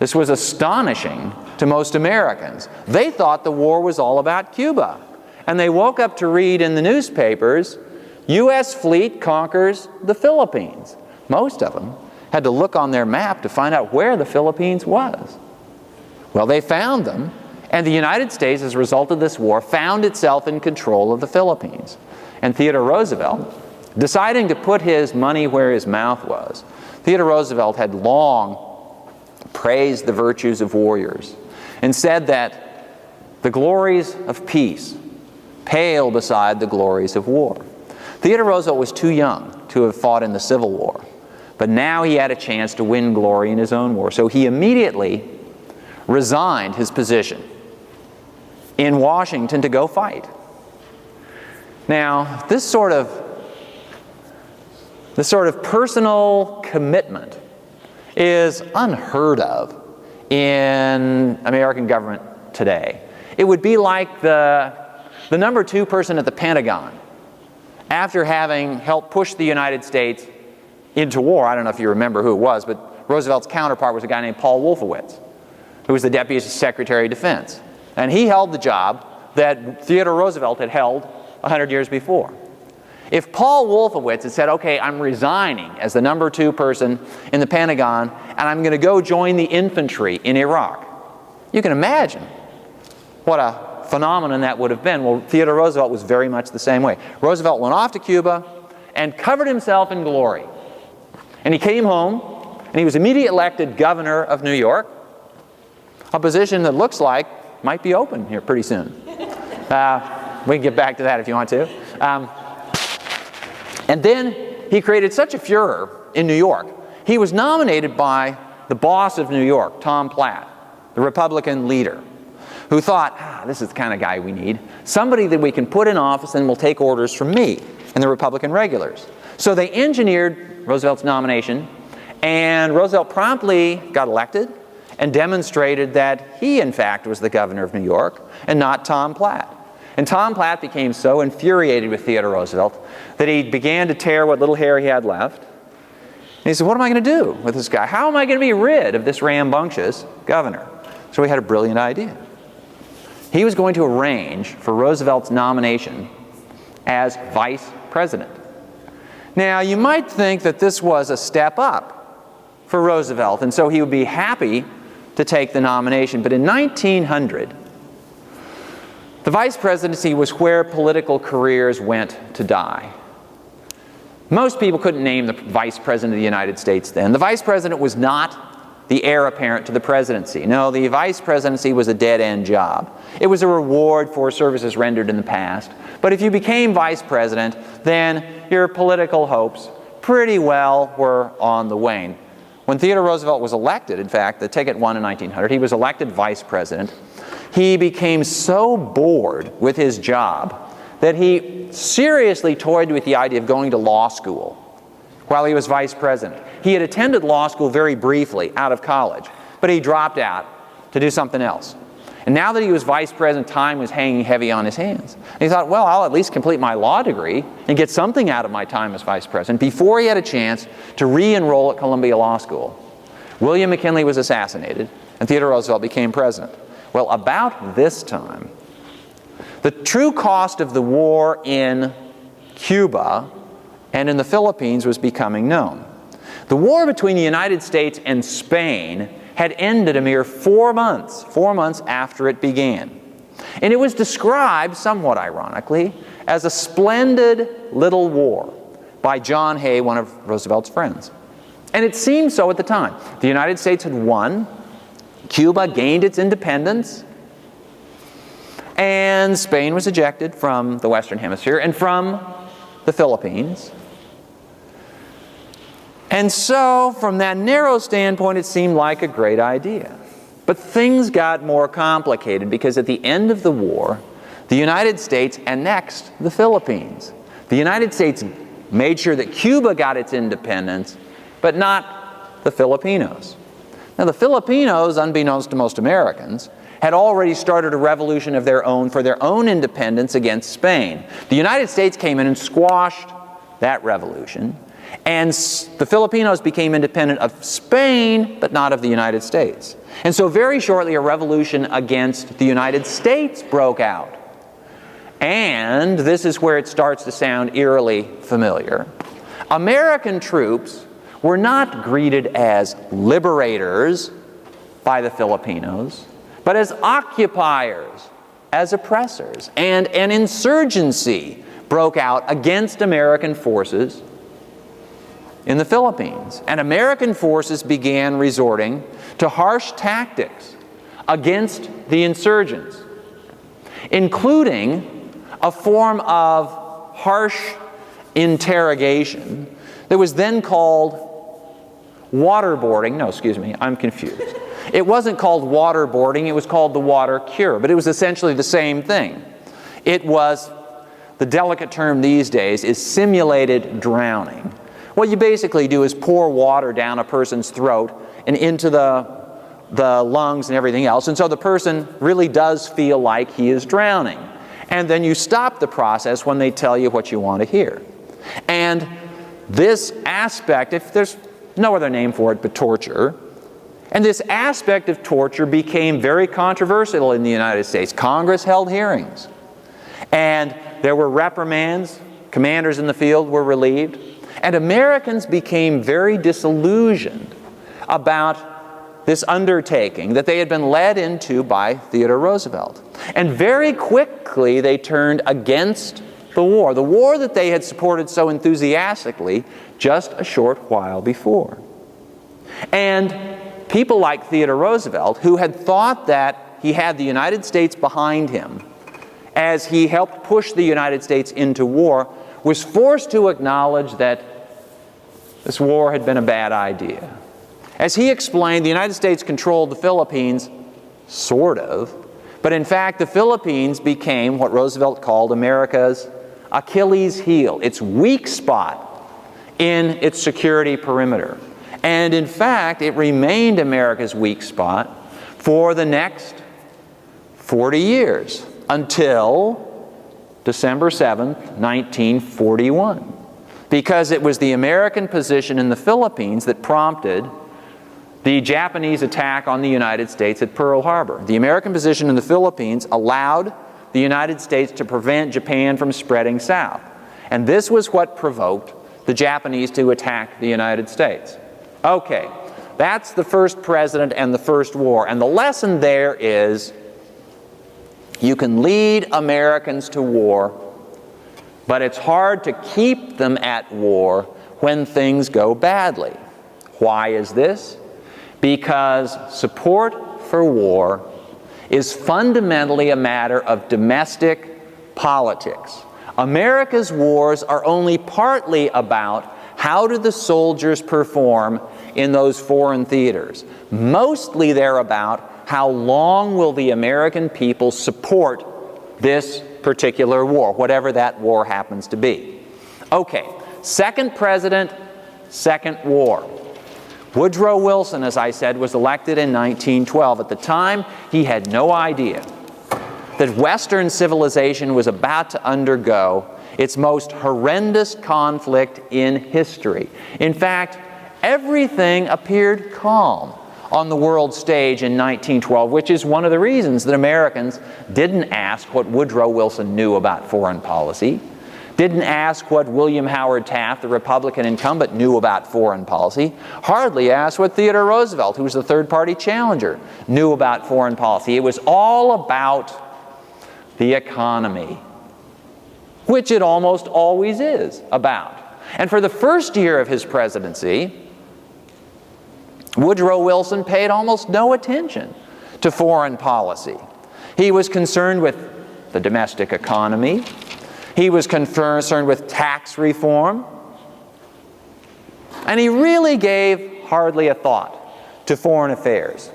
This was astonishing to most Americans. They thought the war was all about Cuba. And they woke up to read in the newspapers, U.S. fleet conquers the Philippines. Most of them had to look on their map to find out where the Philippines was. Well, they found them, and the United States, as a result of this war, found itself in control of the Philippines. And Theodore Roosevelt, deciding to put his money where his mouth was, Theodore Roosevelt had long praised the virtues of warriors and said that the glories of peace pale beside the glories of war. Theodore Roosevelt was too young to have fought in the Civil War, but now he had a chance to win glory in his own war. So he immediately resigned his position in Washington to go fight. Now, this sort of personal commitment is unheard of in American government today. It would be like the number 2 person at the Pentagon, after having helped push the United States into war. I don't know if you remember who it was, but Roosevelt's counterpart was a guy named Paul Wolfowitz, who was the Deputy Secretary of Defense. And he held the job that Theodore Roosevelt had held 100 years before. If Paul Wolfowitz had said, okay, I'm resigning as the number 2 person in the Pentagon, and I'm going to go join the infantry in Iraq, you can imagine what a phenomenon that would have been. Well, Theodore Roosevelt was very much the same way. Roosevelt went off to Cuba and covered himself in glory. And he came home, and he was immediately elected governor of New York, a position that looks like might be open here pretty soon. We can get back to that if you want to. And then he created such a furor in New York. He was nominated by the boss of New York, Tom Platt, the Republican leader, who thought, this is the kind of guy we need. Somebody that we can put in office and will take orders from me and the Republican regulars. So they engineered Roosevelt's nomination, and Roosevelt promptly got elected and demonstrated that he, in fact, was the governor of New York and not Tom Platt. And Tom Platt became so infuriated with Theodore Roosevelt that he began to tear what little hair he had left. And he said, what am I going to do with this guy? How am I going to be rid of this rambunctious governor? So he had a brilliant idea. He was going to arrange for Roosevelt's nomination as vice president. Now, you might think that this was a step up for Roosevelt, and so he would be happy to take the nomination. But in 1900, the vice presidency was where political careers went to die. Most people couldn't name the vice president of the United States then. The vice president was not the heir apparent to the presidency. No, the vice presidency was a dead-end job. It was a reward for services rendered in the past. But if you became vice president, then your political hopes pretty well were on the wane. When Theodore Roosevelt was elected, in fact, the ticket won in 1900, he was elected vice president. He became so bored with his job that he seriously toyed with the idea of going to law school while he was vice president. He had attended law school very briefly out of college, but he dropped out to do something else. And now that he was vice president, time was hanging heavy on his hands. And he thought, well, I'll at least complete my law degree and get something out of my time as vice president before he had a chance to re-enroll at Columbia Law School. William McKinley was assassinated, and Theodore Roosevelt became president. Well, about this time, the true cost of the war in Cuba and in the Philippines was becoming known. The war between the United States and Spain had ended a mere 4 months after it began. And it was described, somewhat ironically, as a splendid little war by John Hay, one of Roosevelt's friends. And it seemed so at the time. The United States had won, Cuba gained its independence, and Spain was ejected from the Western Hemisphere and from the Philippines. And so, from that narrow standpoint, it seemed like a great idea. But things got more complicated because at the end of the war, the United States annexed the Philippines. The United States made sure that Cuba got its independence, but not the Filipinos. Now, the Filipinos, unbeknownst to most Americans, had already started a revolution of their own for their own independence against Spain. The United States came in and squashed that revolution, and the Filipinos became independent of Spain, but not of the United States. And so very shortly a revolution against the United States broke out. And this is where it starts to sound eerily familiar. American troops were not greeted as liberators by the Filipinos, but as occupiers, as oppressors. And an insurgency broke out against American forces in the Philippines. And American forces began resorting to harsh tactics against the insurgents, including a form of harsh interrogation that was then called waterboarding. No, excuse me, I'm confused. It wasn't called waterboarding, it was called the water cure, but it was essentially the same thing. It was, the delicate term these days is simulated drowning. What you basically do is pour water down a person's throat and into the lungs and everything else, and so the person really does feel like he is drowning. And then you stop the process when they tell you what you want to hear. And this aspect, if there's no other name for it but torture, and this aspect of torture became very controversial in the United States. Congress held hearings, and there were reprimands, commanders in the field were relieved, and Americans became very disillusioned about this undertaking that they had been led into by Theodore Roosevelt. And very quickly they turned against the war that they had supported so enthusiastically just a short while before. And people like Theodore Roosevelt, who had thought that he had the United States behind him as he helped push the United States into war, was forced to acknowledge that this war had been a bad idea. As he explained, the United States controlled the Philippines, sort of, but in fact the Philippines became what Roosevelt called America's Achilles heel, its weak spot in its security perimeter. And in fact, it remained America's weak spot for the next 40 years, until December 7th, 1941. Because it was the American position in the Philippines that prompted the Japanese attack on the United States at Pearl Harbor. The American position in the Philippines allowed the United States to prevent Japan from spreading south. And this was what provoked the Japanese to attack the United States. Okay, that's the first president and the first war. And the lesson there is, you can lead Americans to war, but it's hard to keep them at war when things go badly. Why is this? Because support for war is fundamentally a matter of domestic politics. America's wars are only partly about how do the soldiers perform in those foreign theaters. Mostly they're about how long will the American people support this particular war, whatever that war happens to be. Okay, second president, second war. Woodrow Wilson, as I said, was elected in 1912. At the time, he had no idea that Western civilization was about to undergo its most horrendous conflict in history. In fact, everything appeared calm on the world stage in 1912, which is one of the reasons that Americans didn't ask what Woodrow Wilson knew about foreign policy, didn't ask what William Howard Taft, the Republican incumbent, knew about foreign policy, hardly asked what Theodore Roosevelt, who was the third-party challenger, knew about foreign policy. It was all about the economy, which it almost always is about. And for the first year of his presidency, Woodrow Wilson paid almost no attention to foreign policy. He was concerned with the domestic economy. He was concerned with tax reform. And he really gave hardly a thought to foreign affairs.